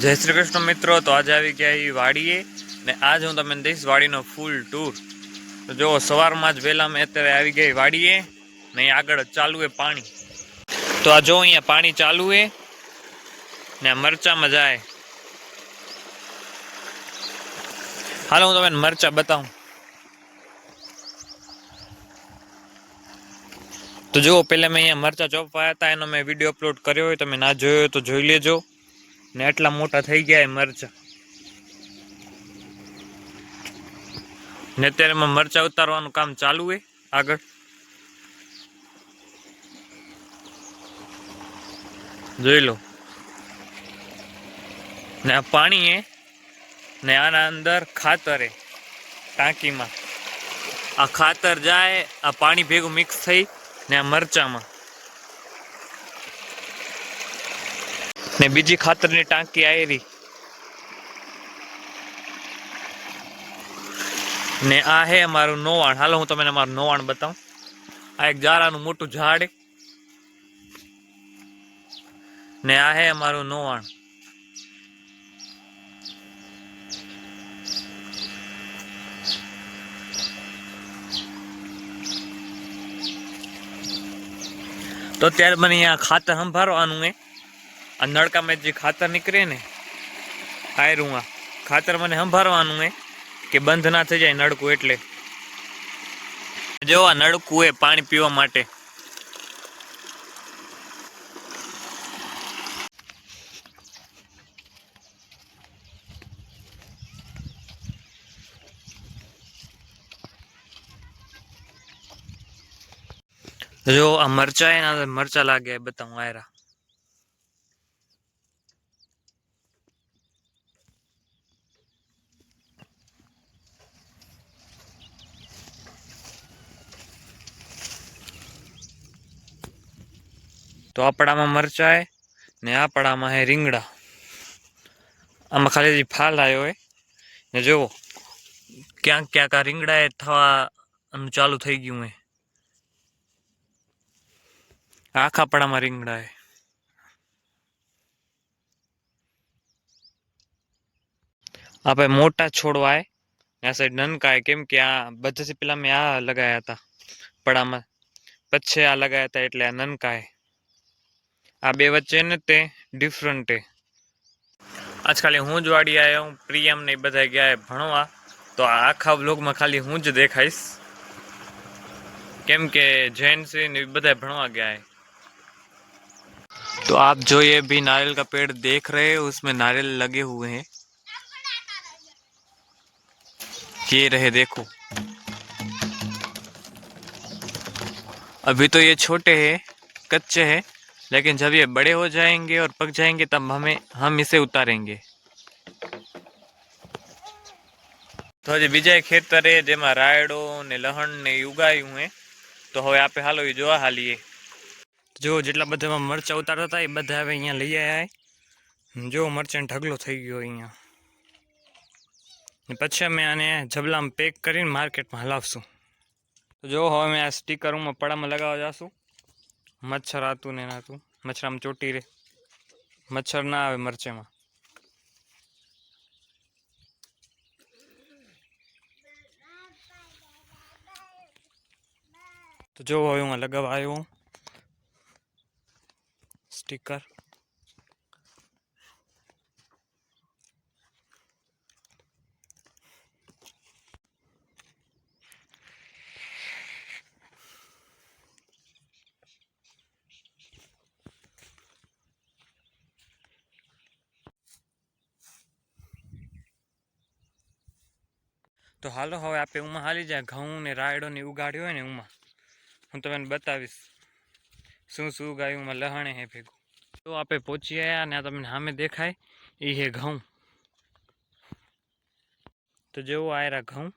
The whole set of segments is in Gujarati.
જય શ્રી કૃષ્ણ મિત્રો। તો આજે આવી ગયા એ વાડીએ ને આજ હું તમને દઈશ વાડીનો ફૂલ ટૂર। તો જો સવારમાં જ વહેલા મેં અત્યારે આવી ગઈ વાડીએ ને અહીં આગળ ચાલુ હે પાણી। તો આ જો અહીંયા પાણી ચાલુ હે ને મરચામાં જાય। હાલો હું તમને મરચા બતાવું। તો જો પહેલાં મેં અહીંયા મરચા ચોપવાયા હતા, એનો મેં વિડીયો અપલોડ કર્યો હોય, તમે ના જોયો હોય તો જોઈ લેજો। ને એટલા મોટા થઈ ગયા મરચા ને અત્યારે એમાં મરચા ઉતારવાનું કામ ચાલુ હે આગળ। જોઈ લો ને આ પાણી હે ને આના અંદર ખાતર હે ટાંકીમાં। આ ખાતર જાય આ પાણી ભેગું મિક્સ થઈ ને આ મરચામાં ને બીજી ખાતરની ટાંકી આયરી ને આ હે અમારું નોવાણ। હાલો હું તમને અમારું નોવાણ બતાવું। આ એક જારાનું મોટું ઝાડ ને આ હે અમારું નોવાણ। તો ત્યારે મને અહીંયા ખાતર સંભાળવાનું હે। આ નળકામાં જે ખાતર નીકળે ને આયરું આ ખાતર મને સંભાળવાનું હે કે બંધ ના થઈ જાય નળકું। એટલે જો આ નળકું હે પાણી પીવા માટે। જો આ મરચા હે ને મરચા લાગે બતાવું આયરા। તો આપણામાં મરચા હે ને આપણામાં હે રીંગણા। આમાં ખાલી ફાલ આવ્યો હે ને જુઓ ક્યાંક ક્યાંક આ રીંગણા એ થવાનું ચાલુ થઈ ગયું હે। આખા પડામાં રીંગણા હે। આ ભાઈ મોટા છોડવા હે, આ સાઈડ નનકા હે, કેમ કે આ બધાથી પેલા મેં આ લગાયા હતા પડામાં, પછી આ લગાયા હતા એટલે આ નનકા હે। આ બે વચ્ચે ને તે ડિફરન્ટ હે। આજ ખાલી હું જ વાડી આવ્યો હું, પ્રિયમ ને બધા ગયા હે ભણવા। તો આખા વ્લોગમાં ખાલી હું જ દેખાઈશ, કેમ કે જેન્ટ્સ ને બધા भणवा गया है। तो आप जो ये भी नारियल का पेड़ देख रहे हैं उसमें नारियल लगे हुए हैं, ये रहे देखो। अभी तो ये छोटे हैं, कच्चे हैं, लेकिन जब ये बड़े हो जाएंगे और पक जाएंगे तब हम इसे उतारेंगे। तो हजे बीजा खेतर है जेमा रायडो ने लहण ने उगायु है। तो हवे आपे हालो ई जोवा हालीए। जो जेटला बधा मरचा उतारता था ए बधा हवे अहींया लई आया है। जो मरचा ढगलो थई गयो अहींया, पछी अमे आने जबलामां पेक करीने मार्केटमां हलावशुं। तो जो हवे मैं आ स्टीकर में पड़ामां लगावा जाशुं। मच्छर आतुं ने नातुं मच्छरामां चोटी रे, मच्छर ना आवे मरचामां। तो जो हवे हूँ लगावा आव्यो हूँ स्टीकर। तो हालो हवे आपे उमा हाली जाए घऊं ने रायडो ने उगाड्यो होय ने उमा हूँ तमने बतावीश शुं शुं उगाड्युं उमां लहणे है भेगुं। तो आपे पहोंची आया ने आ तमने सामे देखाय ई है घऊं। तो जो आयरा घऊं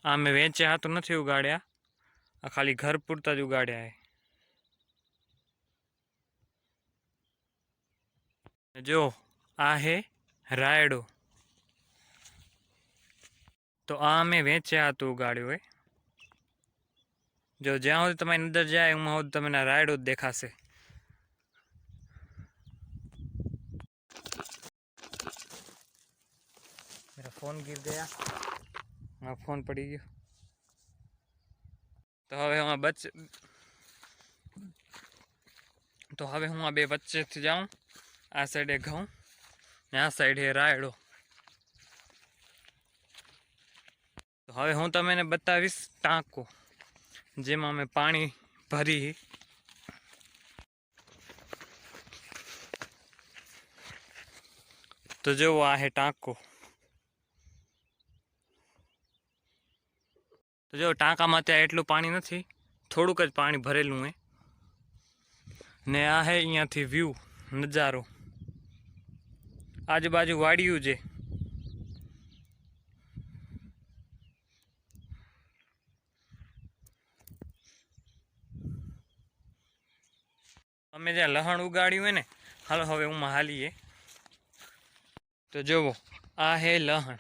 आ मैं वेच्या तो नथी उगाड्या, आ खाली घर पूरता ज उगाड्या है। जो आ है रायडो, तो आ मैं वेच्या तो उगाड्यो है। जो ज्यां सुधी तमारी नजर जाए उमां सुधी तमने रायडो ज देखाशे। फोन गिर गया, हाँ फोन पड़ी गयो। तो हवे हूँ आ बे वच्चे थी जाऊँ। आ साइडे घऊं ने आ साइडे रायडो। तो हवे हूँ तमने बतावीश टाँको जेमां मैं पाणी भरी। तो जो आ है टाँको। तो जो टाँका में त्यां एटलुं पाणी नथी, थोड़ुंक ज पाणी भरेलुं है ने आ है अहींयाथी व्यू नजारो। आजूबाजू वाड़ियुं जे। अमे ज्यां लहण उगाड्युं है ने, हालो हवे उमां हालीए। तो जोवो आ है लहण,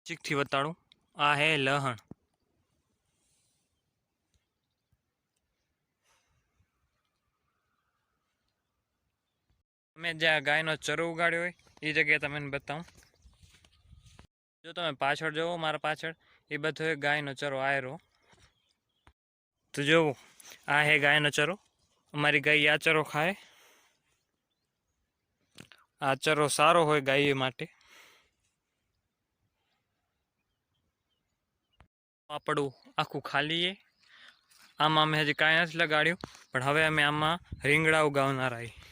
चीकथी बताड़ूं, आ है लहण। मैं ज्यां गायनो चरो उगाड्यो होय ए जग्याए तमने बताऊं। जो तमे पाछळ जोवो मारा पाछळ ए बधो गायनो चरो आयरो। तो जोवो आ है गायनो चरो। अमारी गाय आ चरो खाए। आ चरो सारो होय गाय माटे। आपणुं आखुं खाली है। आमां अमे हजी कांई नथी लगाड्युं, पण हवे अमे आमां રીંગણા उगावनारा छीए।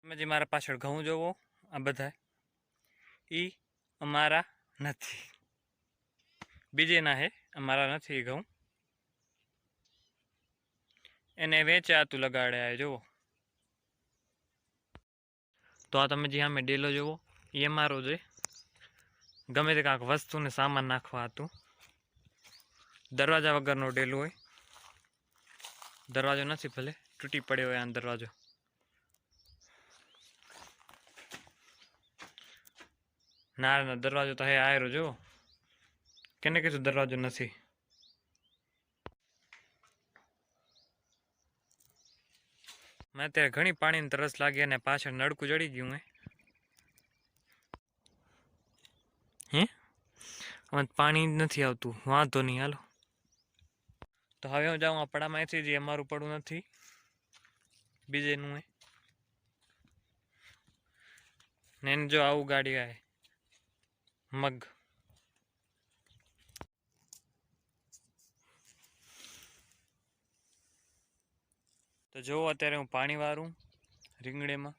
તમે જે મારા પાછળ ઘઉં જોવો આ બધા એ અમારા નથી, બીજેના હે, અમારા નથી ઘઉં। એને વેચાતું લગાડ્યા જોવો। તો આ તમે જે સામે ડેલો જોવો એ અમારો છે। ગમે તે કાંઈક વસ્તુ ને સામાન નાખવા હતું। દરવાજા વગરનો ડેલો હોય। દરવાજો નથી, ભલે તૂટી પડ્યો હોય આ દરવાજો। ના ના દરવાજો તો હે આયરો જો। કેને કીધું દરવાજો નથી? મને અત્યારે ઘણી પાણીની તરસ લાગી અને પાછળ નળકું જડી ગયું હે હવે પાણી નથી આવતું। વાંધો નહીં હાલો। તો હવે હું જાઉં આ પડામાંથી, જે અમારું પડું નથી, બીજેનું હે ને એને જો આવું ગાડી આવે મગ। તો જો અત્યારે હું પાણી વાળું રીંગણીમાં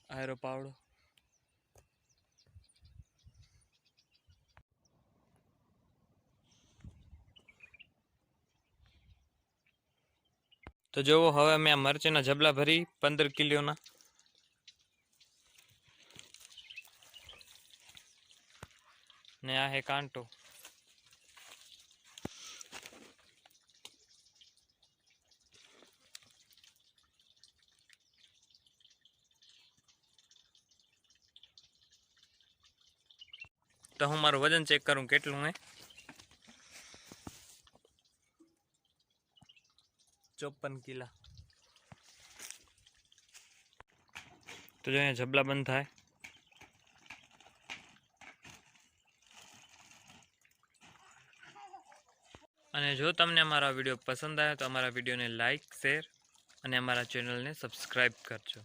આયરો પાવડો। તો જોવો હવે મેં આ મરચાના જબલા ભરી 15 કિલોના। ને આ હે કાંટો। तो हूँ मारू वजन चेक करूँ केटलू है। 54 किला। तो जो यहाँ जबला बंद थाय। અને જો તમને અમારો વિડીયો પસંદ આવે તો અમારા વિડીયોને લાઈક, શેર અને અમારા ચેનલને સબસ્ક્રાઈબ કરજો।